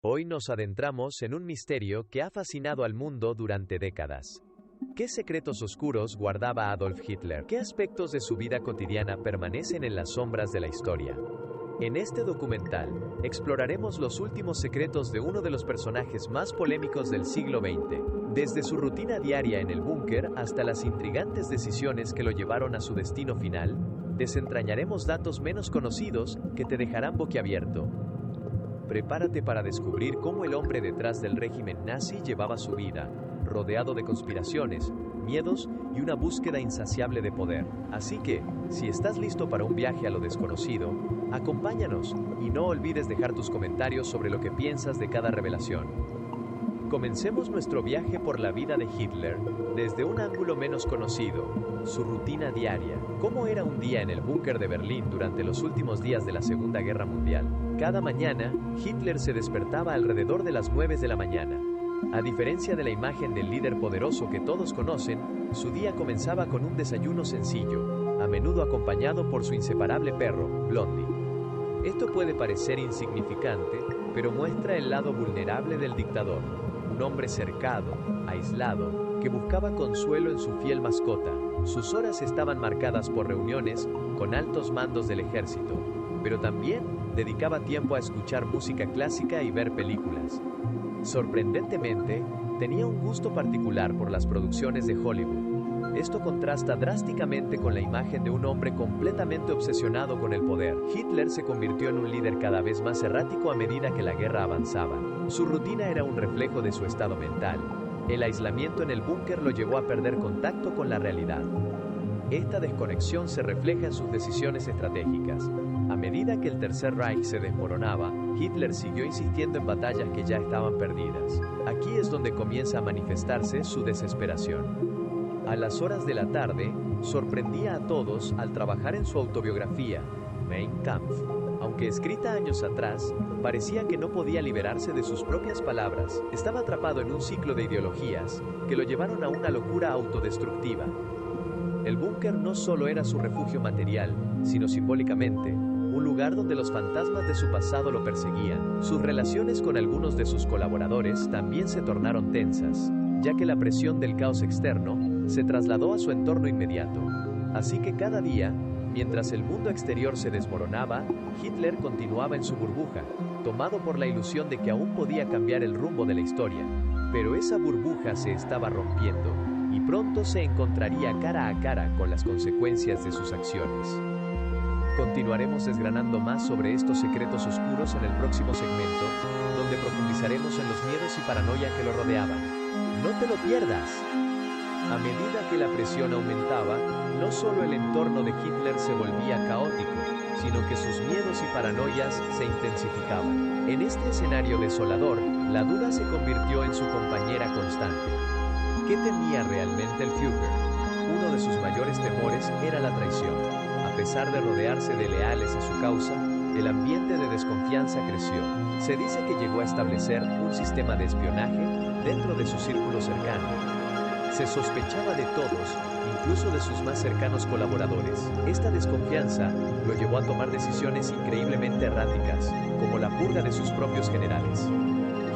Hoy nos adentramos en un misterio que ha fascinado al mundo durante décadas. ¿Qué secretos oscuros guardaba Adolf Hitler? ¿Qué aspectos de su vida cotidiana permanecen en las sombras de la historia? En este documental, exploraremos los últimos secretos de uno de los personajes más polémicos del siglo XX, desde su rutina diaria en el búnker hasta las intrigantes decisiones que lo llevaron a su destino final. Desentrañaremos datos menos conocidos que te dejarán boquiabierto. Prepárate para descubrir cómo el hombre detrás del régimen nazi llevaba su vida, rodeado de conspiraciones, miedos y una búsqueda insaciable de poder. Así que, si estás listo para un viaje a lo desconocido, acompáñanos y no olvides dejar tus comentarios sobre lo que piensas de cada revelación. Comencemos nuestro viaje por la vida de Hitler desde un ángulo menos conocido, su rutina diaria. ¿Cómo era un día en el búnker de Berlín durante los últimos días de la Segunda Guerra Mundial? Cada mañana, Hitler se despertaba alrededor de las 9 de la mañana. A diferencia de la imagen del líder poderoso que todos conocen, su día comenzaba con un desayuno sencillo, a menudo acompañado por su inseparable perro, Blondie. Esto puede parecer insignificante, pero muestra el lado vulnerable del dictador. Un hombre cercado, aislado, que buscaba consuelo en su fiel mascota. Sus horas estaban marcadas por reuniones con altos mandos del ejército, pero también dedicaba tiempo a escuchar música clásica y ver películas. Sorprendentemente, tenía un gusto particular por las producciones de Hollywood. Esto contrasta drásticamente con la imagen de un hombre completamente obsesionado con el poder. Hitler se convirtió en un líder cada vez más errático a medida que la guerra avanzaba. Su rutina era un reflejo de su estado mental. El aislamiento en el búnker lo llevó a perder contacto con la realidad. Esta desconexión se refleja en sus decisiones estratégicas. A medida que el Tercer Reich se desmoronaba, Hitler siguió insistiendo en batallas que ya estaban perdidas. Aquí es donde comienza a manifestarse su desesperación. A las horas de la tarde, sorprendía a todos al trabajar en su autobiografía, Mein Kampf. Aunque escrita años atrás, parecía que no podía liberarse de sus propias palabras. Estaba atrapado en un ciclo de ideologías que lo llevaron a una locura autodestructiva. El búnker no solo era su refugio material, sino simbólicamente, un lugar donde los fantasmas de su pasado lo perseguían. Sus relaciones con algunos de sus colaboradores también se tornaron tensas, ya que la presión del caos externo se trasladó a su entorno inmediato. Así que cada día, mientras el mundo exterior se desmoronaba, Hitler continuaba en su burbuja, tomado por la ilusión de que aún podía cambiar el rumbo de la historia. Pero esa burbuja se estaba rompiendo, y pronto se encontraría cara a cara con las consecuencias de sus acciones. Continuaremos desgranando más sobre estos secretos oscuros en el próximo segmento, donde profundizaremos en los miedos y paranoia que lo rodeaban. ¡No te lo pierdas! A medida que la presión aumentaba, no solo el entorno de Hitler se volvía caótico, sino que sus miedos y paranoias se intensificaban. En este escenario desolador, la duda se convirtió en su compañera constante. ¿Qué temía realmente el Führer? Uno de sus mayores temores era la traición. A pesar de rodearse de leales a su causa, el ambiente de desconfianza creció. Se dice que llegó a establecer un sistema de espionaje dentro de su círculo cercano. Se sospechaba de todos, incluso de sus más cercanos colaboradores. Esta desconfianza lo llevó a tomar decisiones increíblemente erráticas, como la purga de sus propios generales.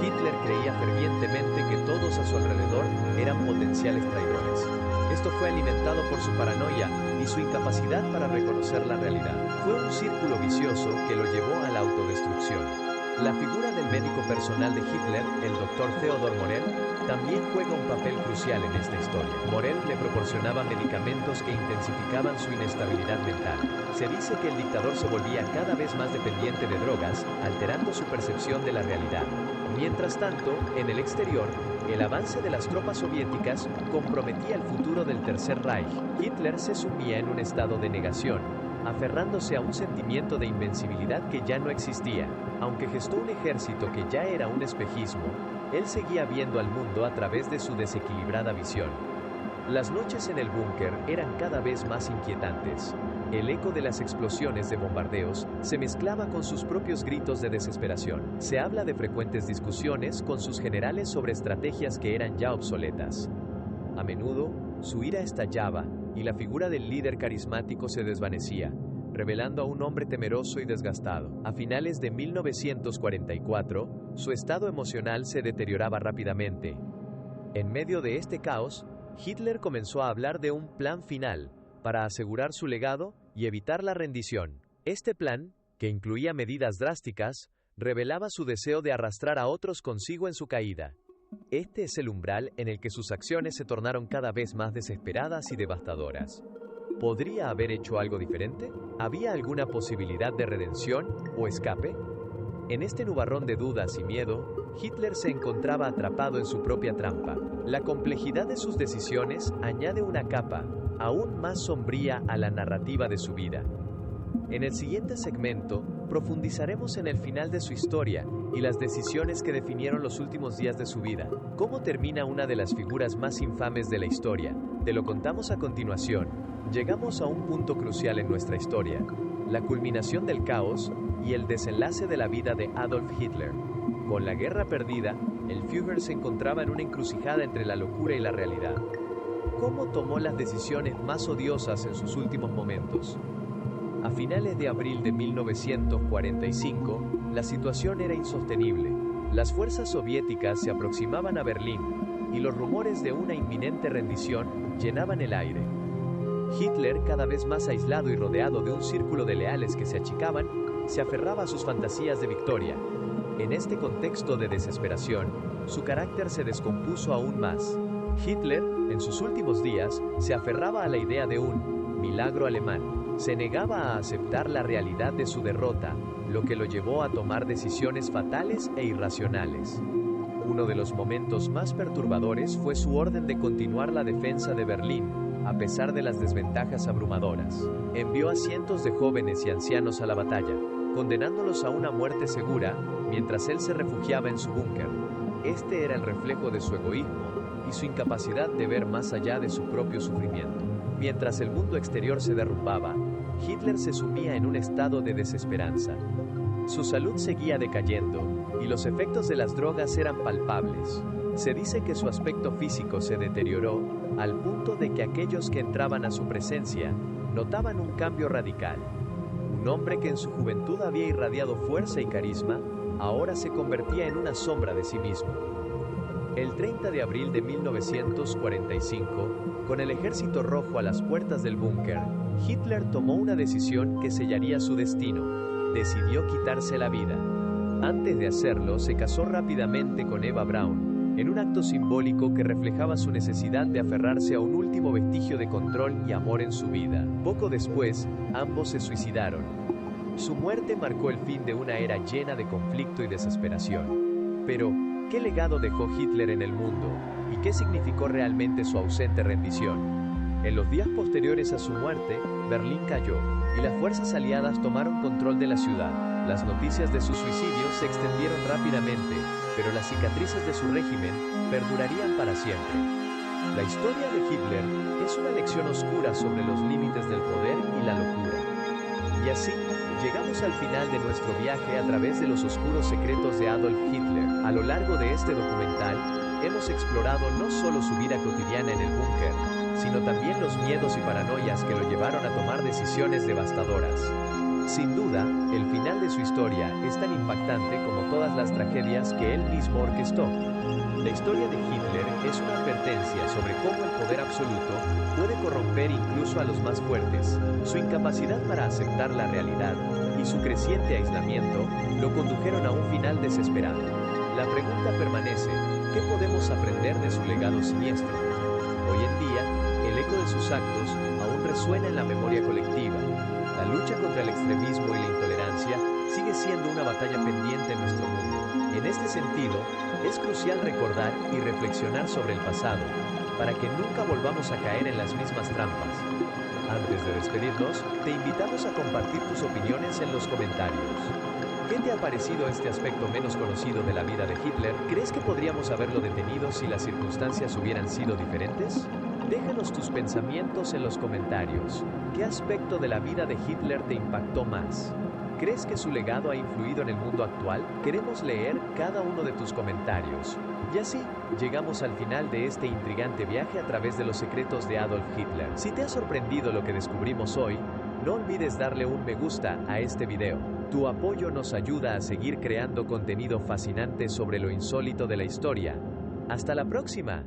Hitler creía fervientemente que todos a su alrededor eran potenciales traidores. Esto fue alimentado por su paranoia y su incapacidad para reconocer la realidad. Fue un círculo vicioso que lo llevó a la autodestrucción. La figura del médico personal de Hitler, el Dr. Theodor Morell, también juega un papel crucial en esta historia. Morell le proporcionaba medicamentos que intensificaban su inestabilidad mental. Se dice que el dictador se volvía cada vez más dependiente de drogas, alterando su percepción de la realidad. Mientras tanto, en el exterior, el avance de las tropas soviéticas comprometía el futuro del Tercer Reich. Hitler se sumía en un estado de negación, aferrándose a un sentimiento de invencibilidad que ya no existía. Aunque gestó un ejército que ya era un espejismo, él seguía viendo al mundo a través de su desequilibrada visión. Las noches en el búnker eran cada vez más inquietantes. El eco de las explosiones de bombardeos se mezclaba con sus propios gritos de desesperación. Se habla de frecuentes discusiones con sus generales sobre estrategias que eran ya obsoletas. A menudo, su ira estallaba y la figura del líder carismático se desvanecía, revelando a un hombre temeroso y desgastado. A finales de 1944, su estado emocional se deterioraba rápidamente. En medio de este caos, Hitler comenzó a hablar de un plan final para asegurar su legado y evitar la rendición. Este plan, que incluía medidas drásticas, revelaba su deseo de arrastrar a otros consigo en su caída. Este es el umbral en el que sus acciones se tornaron cada vez más desesperadas y devastadoras. ¿Podría haber hecho algo diferente? ¿Había alguna posibilidad de redención o escape? En este nubarrón de dudas y miedo, Hitler se encontraba atrapado en su propia trampa. La complejidad de sus decisiones añade una capa aún más sombría a la narrativa de su vida. En el siguiente segmento, profundizaremos en el final de su historia y las decisiones que definieron los últimos días de su vida. ¿Cómo termina una de las figuras más infames de la historia? Te lo contamos a continuación. Llegamos a un punto crucial en nuestra historia, la culminación del caos y el desenlace de la vida de Adolf Hitler. Con la guerra perdida, el Führer se encontraba en una encrucijada entre la locura y la realidad. ¿Cómo tomó las decisiones más odiosas en sus últimos momentos? A finales de abril de 1945, la situación era insostenible. Las fuerzas soviéticas se aproximaban a Berlín y los rumores de una inminente rendición llenaban el aire. Hitler, cada vez más aislado y rodeado de un círculo de leales que se achicaban, se aferraba a sus fantasías de victoria. En este contexto de desesperación, su carácter se descompuso aún más. Hitler, en sus últimos días, se aferraba a la idea de un milagro alemán. Se negaba a aceptar la realidad de su derrota, lo que lo llevó a tomar decisiones fatales e irracionales. Uno de los momentos más perturbadores fue su orden de continuar la defensa de Berlín, a pesar de las desventajas abrumadoras. Envió a cientos de jóvenes y ancianos a la batalla, condenándolos a una muerte segura, mientras él se refugiaba en su búnker. Este era el reflejo de su egoísmo y su incapacidad de ver más allá de su propio sufrimiento. Mientras el mundo exterior se derrumbaba, Hitler se sumía en un estado de desesperanza. Su salud seguía decayendo, y los efectos de las drogas eran palpables. Se dice que su aspecto físico se deterioró, al punto de que aquellos que entraban a su presencia notaban un cambio radical. Un hombre que en su juventud había irradiado fuerza y carisma, ahora se convertía en una sombra de sí mismo. El 30 de abril de 1945, con el ejército rojo a las puertas del búnker, Hitler tomó una decisión que sellaría su destino. Decidió quitarse la vida. Antes de hacerlo, se casó rápidamente con Eva Braun, en un acto simbólico que reflejaba su necesidad de aferrarse a un último vestigio de control y amor en su vida. Poco después, ambos se suicidaron. Su muerte marcó el fin de una era llena de conflicto y desesperación. Pero, ¿qué legado dejó Hitler en el mundo? ¿Y qué significó realmente su ausente rendición? En los días posteriores a su muerte, Berlín cayó, y las fuerzas aliadas tomaron control de la ciudad. Las noticias de su suicidio se extendieron rápidamente, pero las cicatrices de su régimen perdurarían para siempre. La historia de Hitler es una lección oscura sobre los límites del poder y la locura. Y así, llegamos al final de nuestro viaje a través de los oscuros secretos de Adolf Hitler. A lo largo de este documental, hemos explorado no solo su vida cotidiana en el búnker, sino también los miedos y paranoias que lo llevaron a tomar decisiones devastadoras. Sin duda, el final de su historia es tan impactante como todas las tragedias que él mismo orquestó. La historia de Hitler es una advertencia sobre cómo el poder absoluto puede corromper incluso a los más fuertes. Su incapacidad para aceptar la realidad y su creciente aislamiento lo condujeron a un final desesperado. La pregunta permanece: ¿qué podemos aprender de su legado siniestro? Hoy en día, el eco de sus actos aún resuena en la memoria colectiva. La lucha contra el extremismo y la intolerancia sigue siendo una batalla pendiente en nuestro mundo. En este sentido, es crucial recordar y reflexionar sobre el pasado, para que nunca volvamos a caer en las mismas trampas. Antes de despedirnos, te invitamos a compartir tus opiniones en los comentarios. ¿Qué te ha parecido este aspecto menos conocido de la vida de Hitler? ¿Crees que podríamos haberlo detenido si las circunstancias hubieran sido diferentes? Déjanos tus pensamientos en los comentarios. ¿Qué aspecto de la vida de Hitler te impactó más? ¿Crees que su legado ha influido en el mundo actual? Queremos leer cada uno de tus comentarios. Y así, llegamos al final de este intrigante viaje a través de los secretos de Adolf Hitler. Si te ha sorprendido lo que descubrimos hoy, No olvides darle un me gusta a este video. Tu apoyo nos ayuda a seguir creando contenido fascinante sobre lo insólito de la historia. ¡Hasta la próxima!